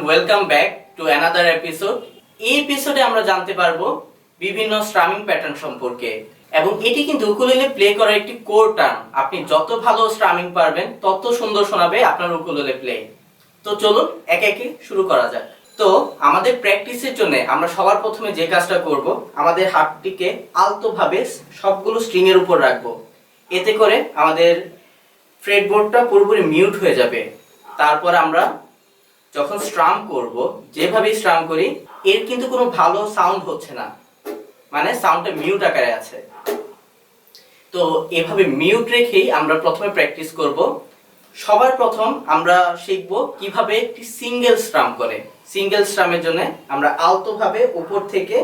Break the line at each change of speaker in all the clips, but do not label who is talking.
Welcome back to another episode. এই এপিসোডে আমরা জানতে পারবো বিভিন্ন স্ট্রামিং প্যাটার্ন সম্পর্কে, এবং এটি কিন্তু উকুলেলে প্লে করার একটি কোর টার্ম। আপনি যত ভালো স্ট্রামিং পারবেন তত সুন্দর শোনাবে আপনার উকুলেলে প্লে। তো চলুন একে একে শুরু করা যাক। তো আমাদের প্র্যাকটিসের জন্য আমরা সবার প্রথমে যে কাজটা করব, আমাদের হাতটিকে আলতোভাবে সবগুলো স্ট্রিং এর উপর রাখবো। এতে করে আমাদের ফ্রেটবোর্ডটা পুরোপুরি মিউট হয়ে যাবে। তারপর আমরা যখন স্ট্রাম করব, যেভাবে স্ট্রাম করি এর কিন্তু কোনো ভালো সাউন্ড হচ্ছে না, মানে সাউন্ডটা মিউট আকারে আছে। তো এভাবে মিউট রেখেই আমরা প্রথমে প্র্যাকটিস করব। সবার প্রথম আমরা শিখব কিভাবে একটি সিঙ্গেল স্ট্রাম করে। সিঙ্গেল স্ট্রামের জন্য আমরা আলতোভাবে উপর থেকে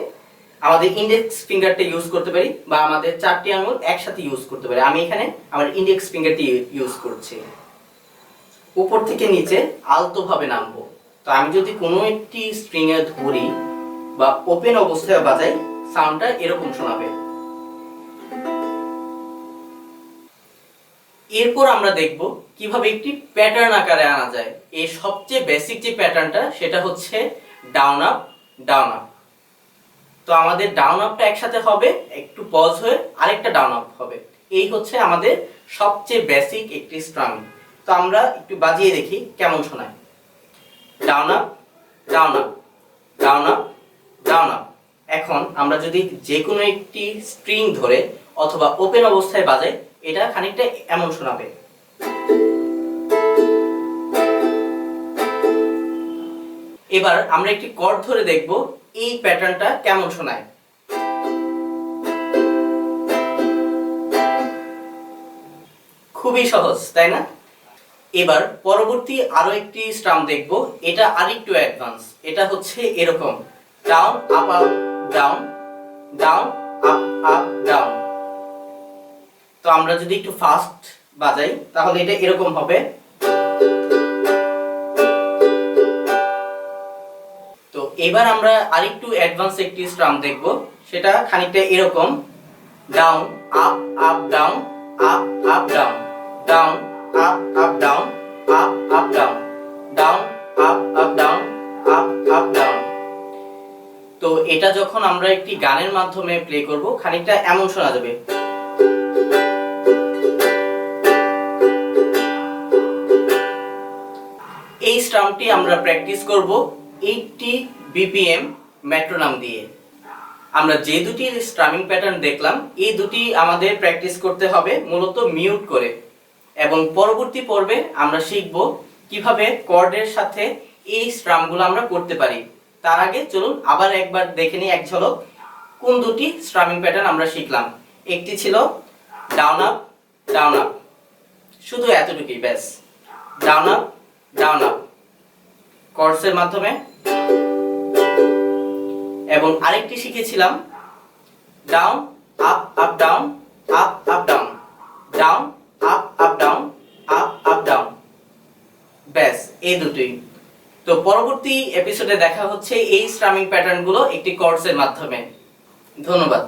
আমাদের ইন্ডেক্স ফিঙ্গারটা ইউজ করতে পারি, বা আমাদের চারটি আঙুল একসাথে ইউজ করতে পারি। আমি এখানে আমার ইন্ডেক্স ফিঙ্গারটি ইউজ করছি। উপর থেকে নিচে আলতোভাবে নামবো। তো আমি যদি কোনো একটি স্ট্রিং এ ধরি বা ওপেন অবস্থায় বাজাই, সাউন্ডটা এরকম শোনাবে। এরপর আমরা দেখব কিভাবে একটি প্যাটার্ন আকারে আনা যায়। এই সবচেয়ে বেসিক যে প্যাটার্নটা সেটা হচ্ছে ডাউন আপ ডাউন আপ। তো আমাদের ডাউন আপটা একসাথে হবে, একটু পজ হয়ে আরেকটা ডাউন আপ হবে। এই হচ্ছে আমাদের সবচেয়ে বেসিক একটি স্ট্রামিং। তো আমরা একটু বাজিয়ে দেখি কেমন শোনায়। Down up down up down up down up. এখন আমরা যদি যে কোনো একটি স্ট্রিং ধরে অথবা ওপেন অবস্থায় বাজাই, এটা খানিকটা এমন শোনাবে। এবার আমরা একটি কর্ড ধরে দেখব এই প্যাটার্নটা কেমন শোনায়। খুবই সহজ, তাই না? এবার পরবর্তী আরো একটি স্ট্রাম দেখব, এটা আরেকটু অ্যাডভান্স। এটা হচ্ছে এরকম down up up down down up up down. তো আমরা যদি একটু ফাস্ট বাজাই তাহলে এটা এরকম হবে। তো এবার আমরা আরেকটু অ্যাডভান্স একটি স্ট্রাম দেখব, সেটা খানিকটা এরকম down up up down up up down down up up down up up down down up up down up up down. তো এটা যখন আমরা একটি গানের মাধ্যমে প্লে করব, খানিকটা এমন শোনা যাবে। এই স্ট্রামটি আমরা প্র্যাকটিস করব 80 বিপিএম মেট্রোনম দিয়ে। আমরা যে দুটি স্ট্রামিং প্যাটার্ন দেখলাম, এই দুটি আমাদের প্র্যাকটিস করতে হবে মূলত মিউট করে। এবং পরবর্তী পর্বে আমরা শিখব কিভাবে কর্ডের সাথে এই স্ট্রামগুলো আমরা করতে পারি। তার আগে চলুন আবার একবার দেখে নিই এক ঝলক কোন দুটি স্ট্রামিং প্যাটার্ন আমরা শিখলাম। একটি ছিল ডাউন আপ ডাউন আপ, শুধু এতটুকুই, ব্যাস। ডাউন আপ ডাউন আপ কর্ডসের মাধ্যমে। এবং আরেকটি শিখেছিলাম down up up down up up down down up up down up up down, ব্যাস এই দুটোই। তো পরবর্তী এপিসোডে দেখা হচ্ছে এই স্ট্রামিং প্যাটার্নগুলো একটি কর্ডসের মাধ্যমে। ধন্যবাদ।